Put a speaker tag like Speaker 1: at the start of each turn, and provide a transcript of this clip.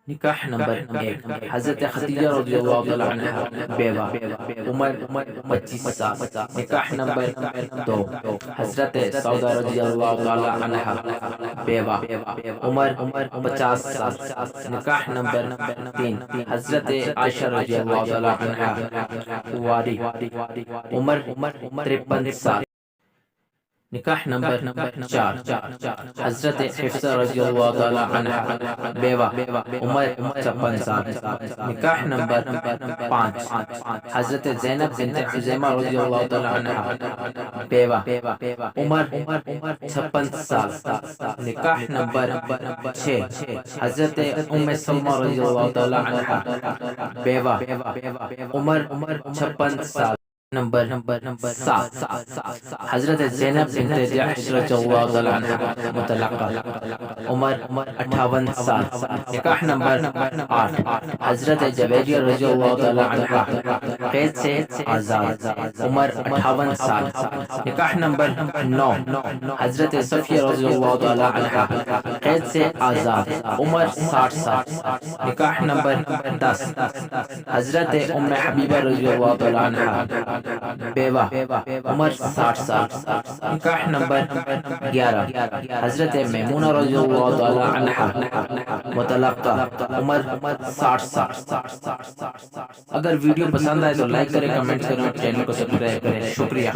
Speaker 1: نکاح نمبر 1، حضرت خدیجہ رضی اللہ تعالی عنہ بیوہ، عمر 25 سال۔ نکاح نمبر 2، حضرت سعودہ رضی اللہ تعالی عنہ بیوہ، عمر 50 سال۔ نکاح نمبر 3، حضرت عائشہ رضی اللہ تعالی عنہ کنواری، عمر 53 سال۔ نکاح نمبر 4، حضرت حفصہ رضی اللہ تعالی عنہ بیوہ، عمر 56 سال۔ نکاح نمبر 5، حضرت زینب بنت خزیمہ رضی اللہ تعالی عنہ بیوہ، عمر 56 سال۔ نکاح نمبر 6، حضرت ام سلمہ رضی اللہ تعالی عنہ بیوہ، عمر 56 سال۔ نمبر 7، حضرت زینب بنت جحش رضی اللہ تعالی عنہ مطلقہ، عمر 58 سال۔ نکاح نمبر 8، حضرت جویریہ رضی اللہ تعالی عنہ قید سے آزاد، عمر 58 سال۔ نکاح نمبر 9، حضرت صفیہ رضی اللہ تعالی عنہ قید سے آزاد، عمر 60 سال۔ نکاح نمبر 10، حضرت ام حبیبہ رضی اللہ تعالی عنہ بیوہ، عمر 60 سال۔ نکاح نمبر 11، حضرت میمونہ رضی اللہ تعالی عنہ مطلقہ، عمر 60 سال۔ اگر ویڈیو پسند آئے تو لائک کریں، کمنٹ کریں اور چینل کو سبسکرائب کریں۔ شکریہ۔